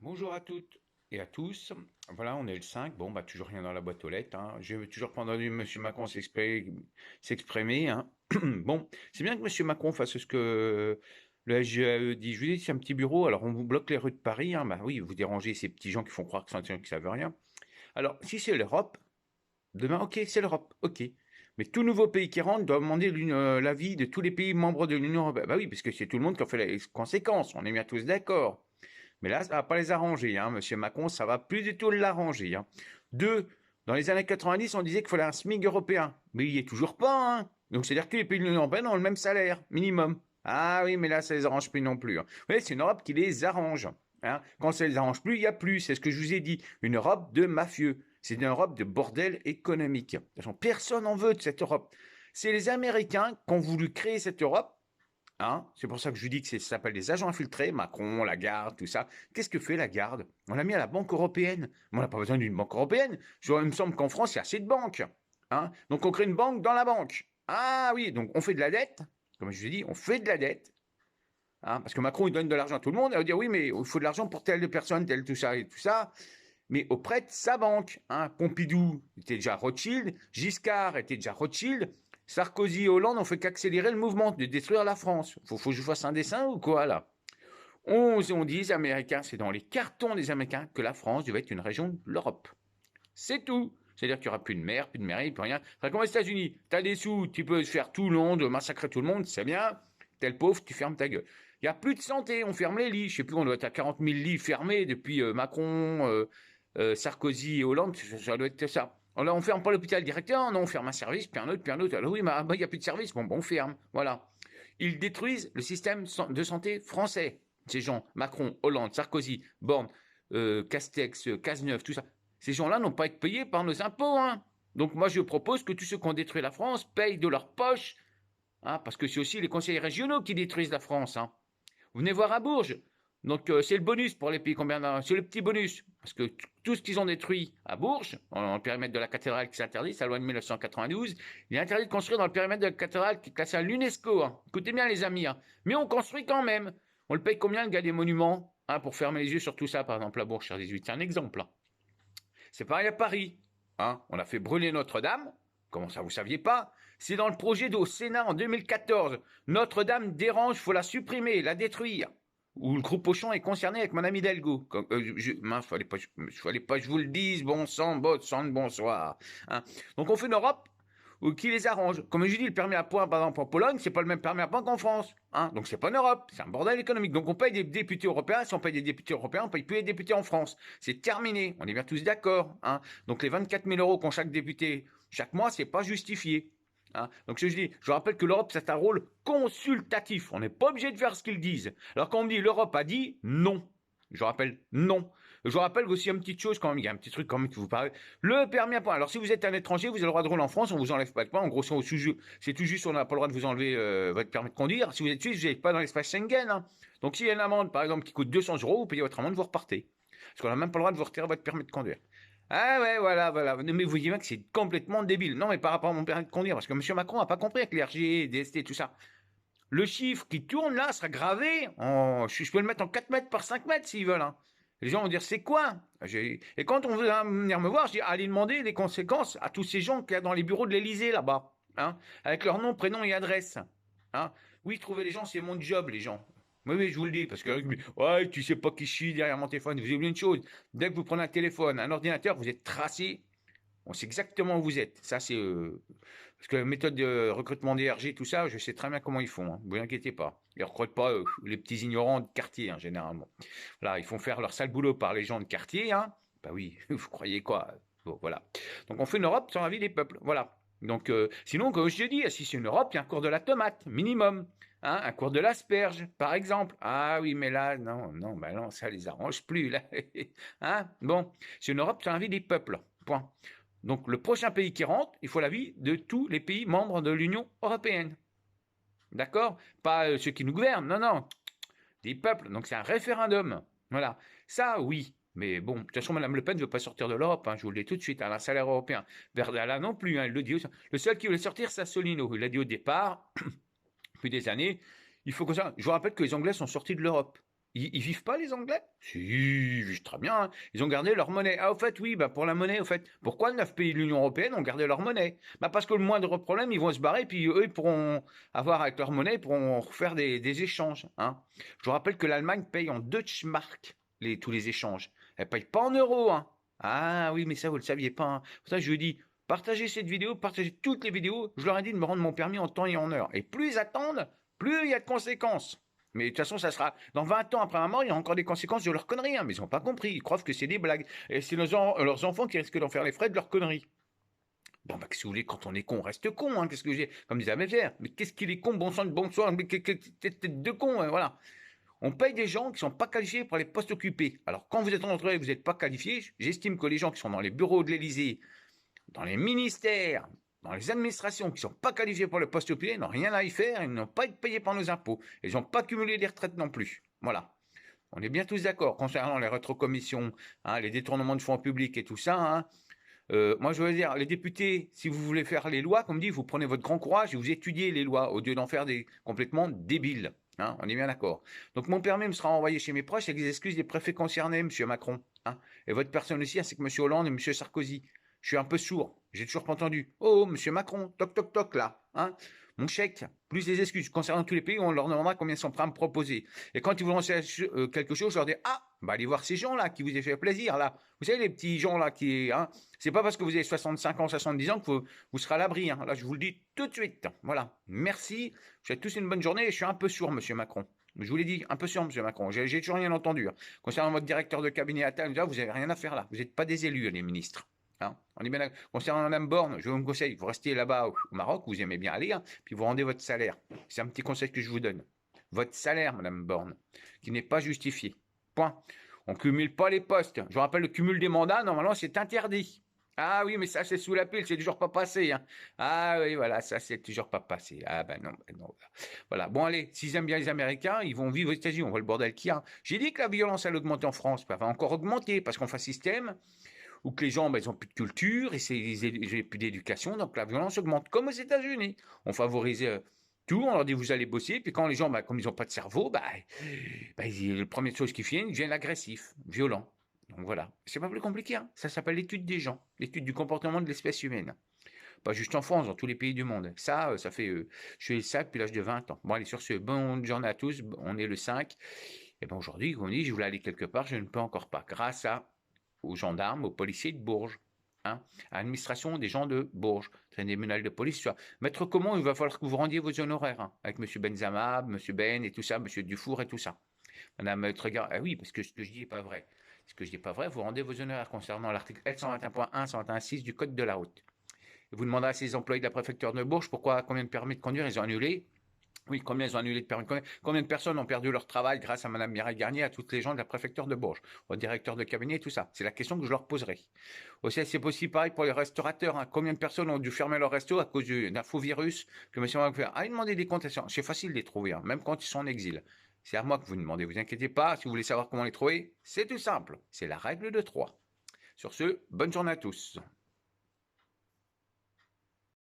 Bonjour à toutes et à tous. Voilà, on est le 5. Bon, bah, toujours rien dans la boîte aux lettres, hein. J'ai toujours pas entendu Monsieur Macron s'exprimer, hein. Bon, c'est bien que Monsieur Macron fasse ce que le SGAE dit. Je vous dis, c'est un petit bureau. Alors, on vous bloque les rues de Paris, hein. Bah oui, vous dérangez ces petits gens qui font croire que c'est un truc qui savent rien. Alors, si c'est l'Europe, demain, ok, c'est l'Europe, ok. Mais tout nouveau pays qui rentre doit demander l'avis de tous les pays membres de l'Union européenne. Bah oui, parce que c'est tout le monde qui en fait les conséquences. On est bien tous d'accord. Mais là, ça va pas les arranger, hein. Monsieur Macron, ça va plus du tout l'arranger, hein. Deux, dans les années 90, on disait qu'il fallait un SMIC européen. Mais il y est toujours pas, hein. Donc, c'est-à-dire que les pays de l'Union européenne ont le même salaire, minimum. Ah oui, mais là, ça les arrange plus non plus, hein. Vous voyez, c'est une Europe qui les arrange, hein. Quand ça les arrange plus, il y a plus. C'est ce que je vous ai dit. Une Europe de mafieux. C'est une Europe de bordel économique. De toute façon, personne n'en veut de cette Europe. C'est les Américains qui ont voulu créer cette Europe. Hein, c'est pour ça que je lui dis que ça s'appelle des agents infiltrés, Macron, Lagarde, tout ça. Qu'est-ce que fait Lagarde? On l'a mis à la Banque européenne. Mais on n'a pas besoin d'une banque européenne. Il me semble qu'en France, il y a assez de banques. Hein, donc on crée une banque dans la banque. Ah oui, donc on fait de la dette. Comme je vous ai dit, on fait de la dette. Hein, parce que Macron, il donne de l'argent à tout le monde. Il va dire oui, mais il faut de l'argent pour telle personne, telle, tout ça et tout ça. Mais auprès de sa banque. Hein, Pompidou était déjà Rothschild. Giscard était déjà Rothschild. Sarkozy et Hollande ont fait qu'accélérer le mouvement de détruire la France. Faut que je fasse un dessin ou quoi, là? On dit, les Américains, c'est dans les cartons des Américains que la France devait être une région de l'Europe. C'est tout. C'est-à-dire qu'il n'y aura plus de mer, plus de mairie, plus rien. Enfin, comme aux États-Unis, t'as des sous, tu peux faire tout le monde, massacrer tout le monde, c'est bien. T'es le pauvre, tu fermes ta gueule. Il n'y a plus de santé, on ferme les lits. Je sais plus, on doit être à 40 000 lits fermés depuis Macron, Sarkozy et Hollande, ça doit être ça. Alors, on ferme pas l'hôpital directeur, non, on ferme un service, puis un autre, puis un autre. Alors oui, mais il n'y a plus de service, bon, on ferme, voilà. Ils détruisent le système de santé français. Ces gens, Macron, Hollande, Sarkozy, Borne, Castex, Cazeneuve, tout ça. Ces gens-là n'ont pas été payés par nos impôts, hein. Donc moi, je propose que tous ceux qui ont détruit la France payent de leur poche, hein, parce que c'est aussi les conseillers régionaux qui détruisent la France, hein. Vous venez voir à Bourges. Donc c'est le bonus pour les pays combien, c'est le petit bonus parce que tout ce qu'ils ont détruit à Bourges, dans le périmètre de la cathédrale qui s'interdit, c'est la loi de 1992, il est interdit de construire dans le périmètre de la cathédrale qui est classé à l'UNESCO. Hein. Écoutez bien les amis, hein. Mais on construit quand même. On le paye combien le gars des monuments, hein, pour fermer les yeux sur tout ça, par exemple à Bourges sur 18, c'est un exemple. Hein. C'est pareil à Paris. Hein. On a fait brûler Notre-Dame. Comment ça, vous saviez pas? C'est dans le projet au Sénat en 2014. Notre-Dame dérange, faut la supprimer, la détruire. Où le groupe Auchan est concerné avec Madame Hidalgo. Mince, fallait pas que je vous le dise, bon sang, bonsoir. Hein. Donc on fait une Europe qui les arrange. Comme je dis, le permis à point, par exemple, en Pologne, c'est pas le même permis à point qu'en France. Hein. Donc c'est pas une Europe, c'est un bordel économique. Donc on paye des députés européens. Si on paye des députés européens, on paye plus les députés en France. C'est terminé. On est bien tous d'accord. Hein. Donc les 24 000 euros qu'ont chaque député chaque mois, c'est pas justifié. Hein. Donc je dis, je rappelle que l'Europe, c'est un rôle consultatif. On n'est pas obligé de faire ce qu'ils disent. Alors quand on me dit l'Europe a dit, non. Je rappelle, non. Je rappelle aussi une petite chose quand même, il y a un petit truc quand même qui vous parle. Le permis à point. Alors si vous êtes un étranger, vous avez le droit de rouler en France, on vous enlève pas de points. En gros, c'est tout juste, on n'a pas le droit de vous enlever votre permis de conduire. Si vous êtes suisse, vous n'êtes pas dans l'espace Schengen. Hein. Donc s'il y a une amende, par exemple, qui coûte 200 euros, vous payez votre amende, vous repartez. Parce qu'on n'a même pas le droit de vous retirer votre permis de conduire. Ah ouais, voilà, voilà. Mais vous voyez bien que c'est complètement débile. Non, mais par rapport à mon permis de conduire, parce que M. Macron n'a pas compris avec les RG, DST, tout ça. Le chiffre qui tourne là sera gravé. Je peux le mettre en 4 mètres par 5 mètres s'ils veulent. Hein. Les gens vont dire c'est quoi? Et quand on veut venir me voir, je dis allez demander les conséquences à tous ces gens qu'il y a dans les bureaux de l'Elysée là-bas. Hein, avec leur nom, prénom et adresse. Hein. Oui, trouver les gens, c'est mon job, les gens. Oui, oui, je vous le dis, parce que ouais, tu sais pas qui je suis derrière mon téléphone. Vous oubliez une chose, dès que vous prenez un téléphone, un ordinateur, vous êtes tracé. On sait exactement où vous êtes. Ça, c'est parce que la méthode de recrutement des RG, tout ça, je sais très bien comment ils font. Hein. Vous inquiétez pas. Ils recrutent pas les petits ignorants de quartier, hein, généralement. Voilà, ils font faire leur sale boulot par les gens de quartier. Hein. Bah oui, vous croyez quoi? Bon, voilà. Donc on fait une Europe sans la vie des peuples. Voilà. Donc sinon, comme je te dis, si c'est une Europe, il y a un cours de la tomate minimum. Hein, un cours de l'asperge, par exemple. Ah oui, mais là, non, non, bah non, ça les arrange plus là. Hein, bon, c'est une Europe sans la vie des peuples. Point. Donc le prochain pays qui rentre, il faut l'avis de tous les pays membres de l'Union européenne. D'accord? Pas ceux qui nous gouvernent, non, non. Des peuples, donc c'est un référendum. Voilà. Ça, oui. Mais bon, de toute façon, Mme Le Pen ne veut pas sortir de l'Europe, hein, je vous le dis tout de suite, elle a un salaire européen. Berdala non plus, hein, il le dit aussi. Le seul qui voulait sortir, c'est Asselineau. Il l'a dit au départ, depuis des années, il faut que ça. Je vous rappelle que les Anglais sont sortis de l'Europe. Ils vivent pas, les Anglais? Si, ils vivent très bien, hein. Ils ont gardé leur monnaie. Ah, au fait, oui, bah, pour la monnaie, au fait, pourquoi 9 pays de l'Union européenne ont gardé leur monnaie? Bah, parce que le moindre problème, ils vont se barrer, puis eux, ils pourront avoir avec leur monnaie, ils pourront refaire des échanges, hein. Je vous rappelle que l'Allemagne paye en Deutschmark tous les échanges. Elle paye pas en euros, hein. Ah oui, mais ça, vous le saviez pas, hein. Pour ça, je vous dis, partagez cette vidéo, partagez toutes les vidéos. Je leur ai dit de me rendre mon permis en temps et en heure. Et plus ils attendent, plus il y a de conséquences. Mais de toute façon, ça sera dans 20 ans après ma mort, il y a encore des conséquences de leurs conneries, hein. Mais ils n'ont pas compris. Ils croient que c'est des blagues. Et c'est leurs enfants qui risquent d'en faire les frais de leurs conneries. Bon, bah, si vous voulez, quand on est con, on reste con, hein. Qu'est-ce que j'ai? Comme disait mes pères. Mais qu'est-ce qu'il est con, bon sang de bonsoir, mais tête de con, hein, voilà. On paye des gens qui ne sont pas qualifiés pour les postes occupés. Alors, quand vous êtes en entreprise et que vous n'êtes pas qualifié, j'estime que les gens qui sont dans les bureaux de l'Élysée, dans les ministères, dans les administrations qui ne sont pas qualifiés pour le poste occupé, n'ont rien à y faire, ils n'ont pas à être payés par nos impôts. Ils n'ont pas cumulé les retraites non plus. Voilà. On est bien tous d'accord concernant les rétrocommissions, hein, les détournements de fonds publics et tout ça, hein. Moi, je veux dire, les députés, si vous voulez faire les lois, comme dit, vous prenez votre grand courage et vous étudiez les lois au lieu d'en faire des complètement débiles. Hein, on est bien d'accord. Donc, mon permis me sera envoyé chez mes proches avec les excuses des préfets concernés, M. Macron. Hein, et votre personne aussi, ainsi que M. Hollande et M. Sarkozy. Je suis un peu sourd. J'ai toujours pas entendu. Oh, M. Macron, toc, toc, toc, là. Hein, mon chèque, plus les excuses. Concernant tous les pays, on leur demandera combien ils sont prêts à me proposer. Et quand ils vous lancer quelque chose, je leur dis, ah, bah allez voir ces gens-là qui vous ont fait plaisir, là. Vous savez, les petits gens, là, qui... Hein, c'est pas parce que vous avez 65 ans, 70 ans que vous serez à l'abri, hein. Là, je vous le dis tout de suite. Voilà. Merci. Je vous souhaite tous une bonne journée. Je suis un peu sourd, M. Macron. Je vous l'ai dit, un peu sûr, M. Macron. J'ai toujours rien entendu. Hein. Concernant votre directeur de cabinet à table, vous n'avez rien à faire là. Vous n'êtes pas des élus, les ministres. Hein, on est bien d'accord. Concernant Mme Borne, je vous conseille, vous restez là-bas au Maroc, vous aimez bien aller, hein, puis vous rendez votre salaire. C'est un petit conseil que je vous donne. Votre salaire, Mme Borne, qui n'est pas justifié. Point. On ne cumule pas les postes. Je vous rappelle, le cumul des mandats, normalement, c'est interdit. Ah oui, mais ça, c'est sous la pile, c'est toujours pas passé. Hein. Ah oui, voilà, ça, c'est toujours pas passé. Ah ben non, ben non. Voilà. Bon, allez, s'ils aiment bien les Américains, ils vont vivre aux États-Unis. On voit le bordel qu'il y a. J'ai dit que la violence, elle augmente en France. Elle va encore augmenter parce qu'on fait un système où que les gens, ben, ils n'ont plus de culture, et ils n'ont plus d'éducation, donc la violence augmente, comme aux États-Unis. On favorise tout, on leur dit vous allez bosser, puis quand les gens, ben, comme ils n'ont pas de cerveau, la première chose qu'ils font, ils deviennent agressifs, violents. Donc voilà, c'est pas plus compliqué, hein. Ça s'appelle l'étude des gens, l'étude du comportement de l'espèce humaine. Pas juste en France, dans tous les pays du monde. Ça fait, je fais ça depuis l'âge de 20 ans. Bon allez, sur ce, bonne journée à tous, on est le 5. Et ben aujourd'hui, comme on dit, je voulais aller quelque part, je ne peux encore pas, grâce aux gendarmes, aux policiers de Bourges, hein, à l'administration des gens de Bourges, tribunal de police. Soit. Maître Comment, il va falloir que vous rendiez vos honoraires, hein, avec M. Benzama, M. Ben et tout ça, M. Dufour et tout ça. Madame Maître Gare, ah oui, parce que ce que je dis n'est pas vrai. Ce que je dis pas vrai, vous rendez vos honoraires concernant l'article L121.1, 121.6 du Code de la route. Et vous demandez à ces employés de la préfecture de Bourges combien de permis de conduire ils ont annulé. Oui, combien ils ont annulé de permis de conduire? Combien de personnes ont perdu leur travail grâce à Mme Mireille Garnier, à toutes les gens de la préfecture de Bourges, au directeur de cabinet et tout ça? C'est la question que je leur poserai. Aussi, c'est possible pareil pour les restaurateurs. Hein. Combien de personnes ont dû fermer leur resto à cause d'un faux virus que M. va faire? Allez demander des comptes. C'est facile de les trouver, hein, même quand ils sont en exil. C'est à moi que vous demandez. Vous inquiétez pas. Si vous voulez savoir comment les trouver, c'est tout simple. C'est la règle de 3. Sur ce, bonne journée à tous.